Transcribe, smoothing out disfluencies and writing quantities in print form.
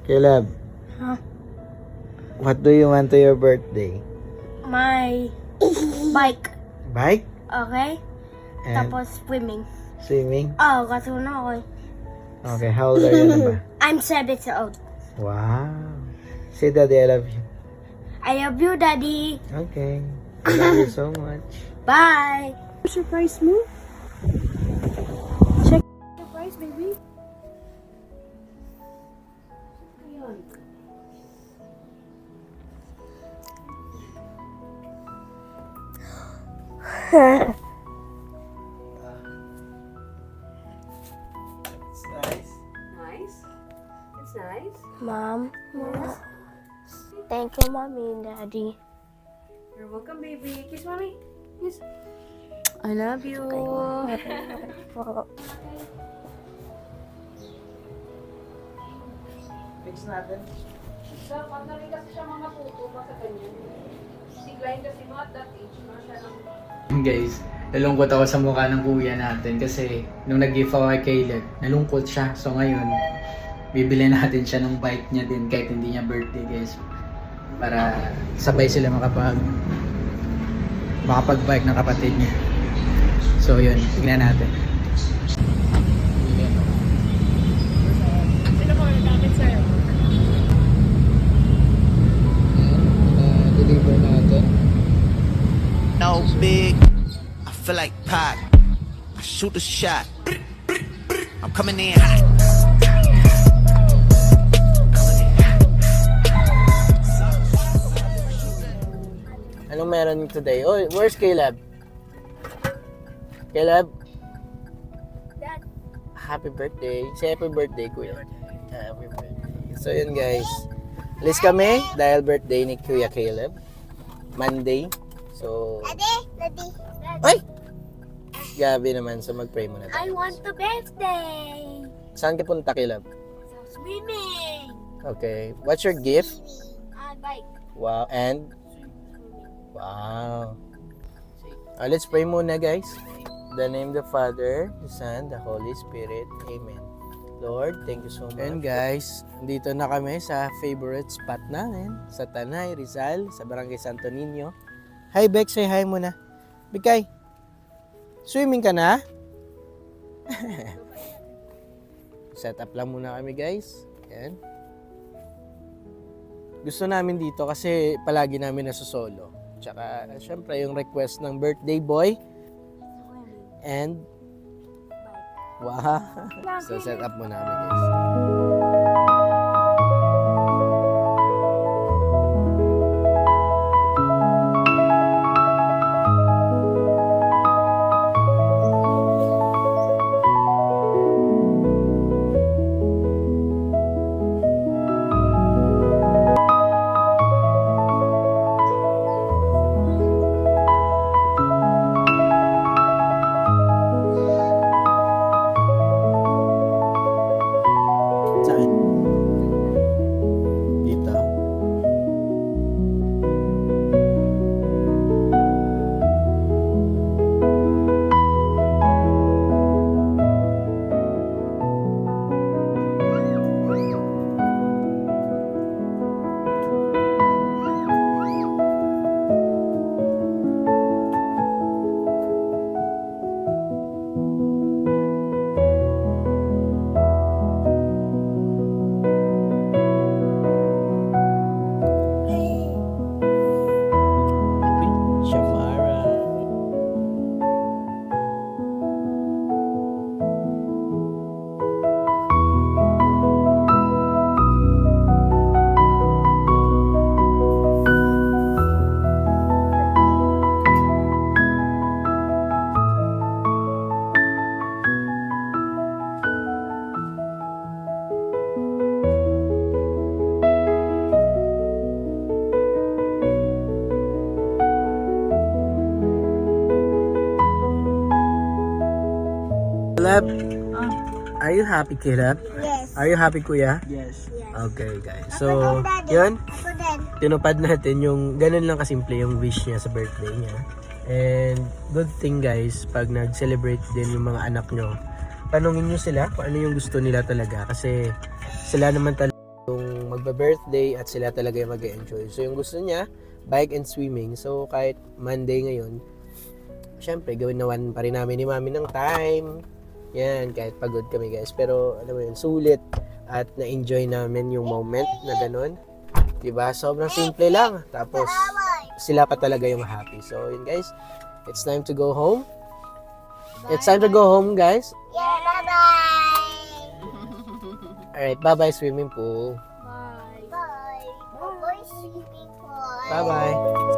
Caleb, Huh? what do you want to your birthday? My bike. Bike? Okay? And Tapos swimming. swimming? Oh, katulong ako eh. Okay, how old are you na ba? I'm 7 years old. Wow. Say daddy, I love you. I love you, Daddy. Okay. I love you so much. Bye. Surprise mo? Check. Surprise, baby. Ayan. It's nice. Nice. It's nice. Mom. Thank you, Mommy and Daddy. You're welcome, baby. Kiss mommy. Kiss. I love you. Fix natin. Sa madali kasi siya mga puto pa sa ganyan. Siglayin kasi mo at that age, mga siya lang. Guys, nalungkot ako sa mukha ng kuya natin kasi nung nag-give ako kay Caleb, nalungkot siya. So ngayon, bibili natin siya ng bike niya din kahit hindi niya birthday, guys. Para sabay sila makapag-bike ng kapatid niya. So yun, tignan natin. Sino po nagamit sa'yo? Deliver natin. No big, I feel like Pac. I shoot a shot. I'm coming in hot. Anong meron today? Oh, where's Caleb? Caleb? Dad. Happy birthday. Say happy birthday, kuya. Happy birthday. So yun guys. Alis kami dahil birthday ni Kuya Caleb. Monday. So, Daddy. ay! Gabi naman. So mag-pray muna I tayo. want the birthday. Saan ka punta, Caleb? Swimming. Okay. What's your gift? Bike. Wow. And? Wow. Let's pray muna, guys. In the name of the Father, the Son, the Holy Spirit. Amen. Lord, thank you so much. And guys, dito na kami sa favorite spot namin, sa Tanay, Rizal, sa Barangay Santo Niño. Hi, Beck. Say hi muna. Bikay, swimming ka na? Set up lang muna kami, guys. Yan. Gusto namin dito kasi palagi namin nasa solo. Tsaka, syempre, yung request ng birthday boy. And, wow. So, set up muna kami, guys. Saan? Dito. Shamara. Caleb, are you happy, Caleb? Yes. Are you happy, Kuya? Yes. Okay, guys. So, yun. Tinupad natin yung ganun lang kasimple yung wish niya sa birthday niya. And good thing, guys, pag nag-celebrate din yung mga anak nyo, tanungin nyo sila kung ano yung gusto nila talaga. Kasi sila naman talaga yung magba-birthday at sila talaga yung mag-enjoy. So yung gusto niya, bike and swimming. So kahit Monday ngayon, syempre gawin naman pa rin namin ni Mami ng time. Yan, kahit pagod kami guys. Pero alam mo yun, sulit at na-enjoy namin yung moment na ganun. Diba? Sobrang simple lang. Tapos sila pa talaga yung happy. So yun guys, it's time to go home. It's time to go home guys. Yeah, bye-bye. Alright, bye-bye swimming pool. Bye. Bye. Bye. Swimming pool. Bye-bye.